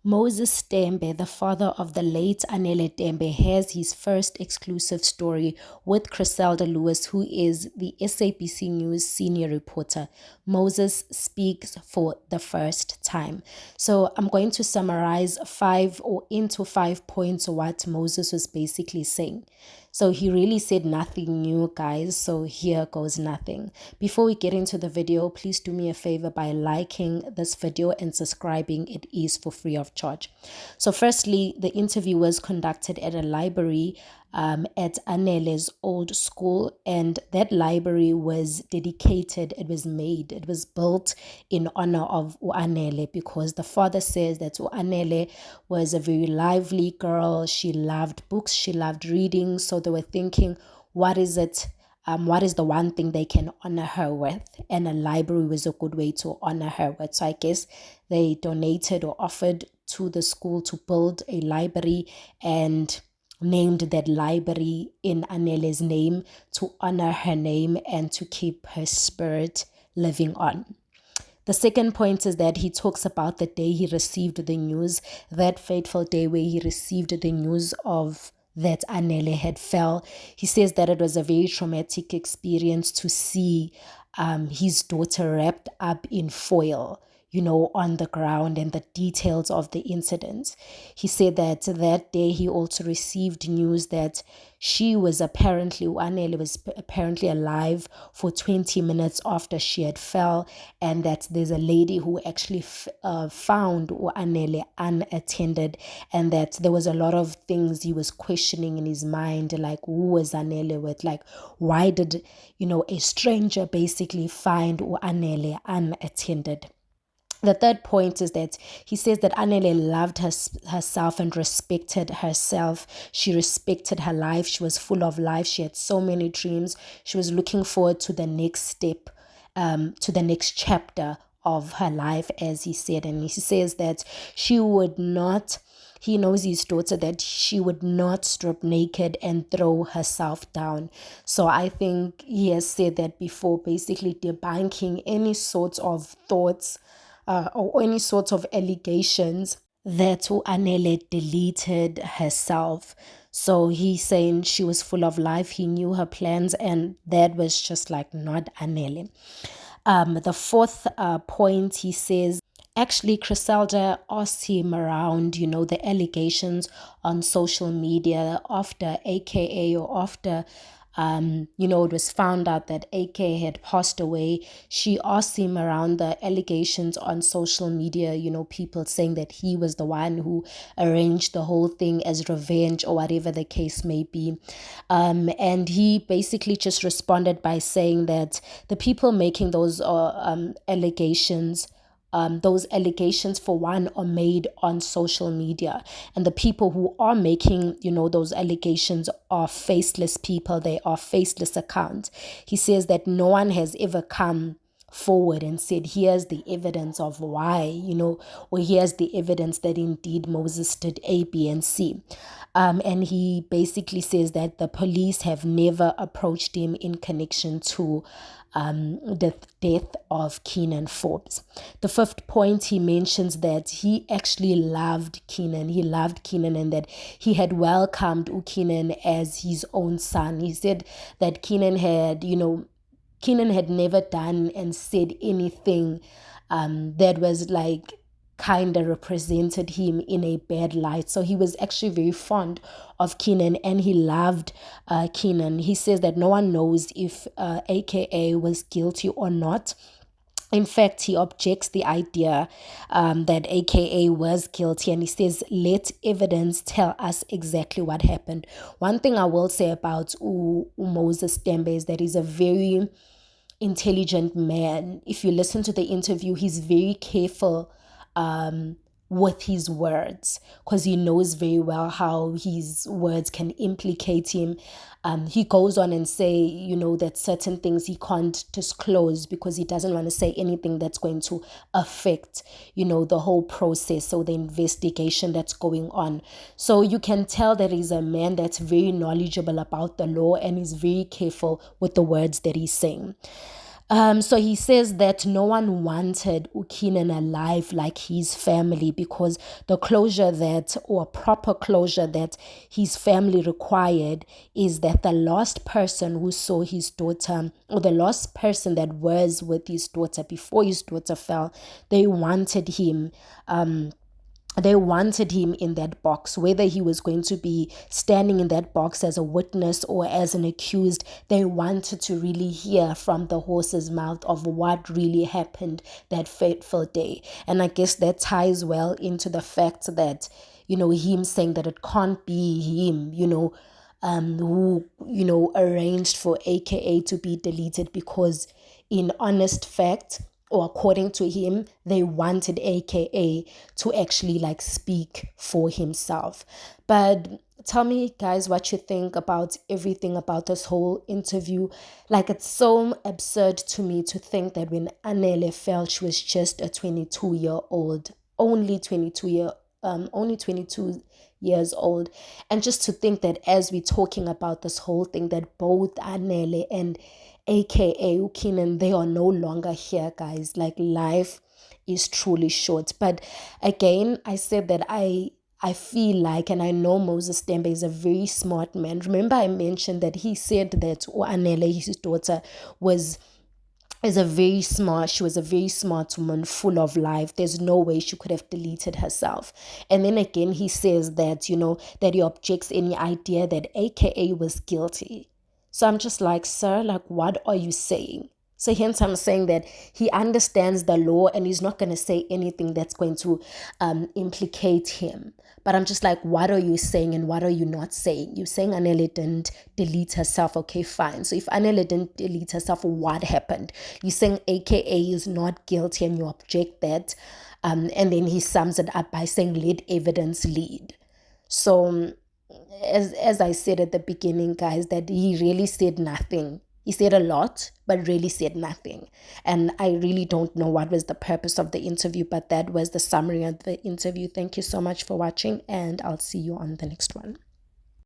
Moses Tembe, the father of the late Anele Tembe, has his first exclusive story with Griselda Lewis, who is the SABC News senior reporter. Moses speaks for the first time. So I'm going to summarize 5 points what Moses was basically saying. So he really said nothing new, guys. So here goes nothing. Before we get into the video, please do me a favor by liking this video and subscribing. It is for free of charge. So firstly, the interview was conducted at a library at Anele's old school, and that library was dedicated, it was built in honor of Anele, because the father says that Anele was a very lively girl. She loved books, she loved reading, so they were thinking, what is the one thing they can honor her with? And a library was a good way to honor her with. So I guess they donated or offered to the school to build a library and named that library in Anele's name to honor her name and to keep her spirit living on. The second point is that he talks about the day he received the news, that fateful day where he received the news of that Anele had fell. He says that it was a very traumatic experience to see his daughter wrapped up in foil, on the ground, and the details of the incident. He said that that day he also received news that Anele was apparently alive for 20 minutes after she had fell, and that there's a lady who actually found Anele unattended, and that there was a lot of things he was questioning in his mind, like who was Anele with, like why did a stranger basically find Anele unattended. The third point is that he says that Anele loved herself and respected herself. She respected her life. She was full of life. She had so many dreams. She was looking forward to the next step, to the next chapter of her life, as he said. And he says that he knows his daughter, that she would not strip naked and throw herself down. So I think he has said that before, basically debunking any sorts of thoughts or any sorts of allegations that Anele deleted herself. So he's saying she was full of life. He knew her plans, and that was just like not Anele. The fourth point, he says, actually, Griselda asked him around, the allegations on social media after AKA, or after it was found out that AK had passed away. She asked him around the allegations on social media, people saying that he was the one who arranged the whole thing as revenge or whatever the case may be. And he basically just responded by saying that the people making those allegations, for one, are made on social media, and the people who are making those allegations are faceless people. They are faceless accounts. He says that no one has ever come forward and said, here's the evidence of why, or here's the evidence that indeed Moses did A, B, and C. And he basically says that the police have never approached him in connection to the death of Keenan Forbes. The fifth point, he mentions that he actually loved Keenan. He loved Keenan, and that he had welcomed Keenan as his own son. He said that Keenan had never done and said anything that was like kind of represented him in a bad light. So he was actually very fond of Keenan, and he loved Keenan. He says that no one knows if AKA was guilty or not. In fact, he objects the idea that AKA was guilty, and he says, let evidence tell us exactly what happened. One thing I will say about Moses Tembe is that he's a very intelligent man. If you listen to the interview, he's very careful with his words, because he knows very well how his words can implicate him. He goes on and say, that certain things he can't disclose because he doesn't want to say anything that's going to affect, the whole process or the investigation that's going on. So you can tell that he's a man that's very knowledgeable about the law, and is very careful with the words that he's saying. So he says that no one wanted Ukinen alive like his family, because the closure that, or proper closure that his family required, is that the last person who saw his daughter, or the last person that was with his daughter before his daughter fell, they wanted him. They wanted him in that box, whether he was going to be standing in that box as a witness or as an accused. They wanted to really hear from the horse's mouth of what really happened that fateful day. And I guess that ties well into the fact that, him saying that it can't be him, who, arranged for AKA to be deleted, because in honest fact, or according to him, they wanted AKA to actually like speak for himself. But tell me, guys, what you think about everything about this whole interview. Like, it's so absurd to me to think that when Anele fell, she was just a 22-year-old, only 22 years old. And just to think that as we're talking about this whole thing, that both Anele and AKA Ukinen, they are no longer here, guys. Like, life is truly short. But again, I said that I feel like, and I know Moses Tembe is a very smart man. Remember, I mentioned that he said that Anele, his daughter, she was a very smart woman, full of life. There's no way she could have deleted herself. And then again, he says that, that he objects any idea that AKA was guilty. So I'm just like, sir, like, what are you saying? So hence I'm saying that he understands the law and he's not going to say anything that's going to implicate him. But I'm just like, what are you saying and what are you not saying? You're saying Anele didn't delete herself. Okay, fine. So if Anele didn't delete herself, what happened? You're saying AKA is not guilty and you object that. And then he sums it up by saying, let evidence lead. So as I said at the beginning, guys, that he really said nothing. He said a lot, but really said nothing. And I really don't know what was the purpose of the interview, but that was the summary of the interview. Thank you so much for watching, and I'll see you on the next one.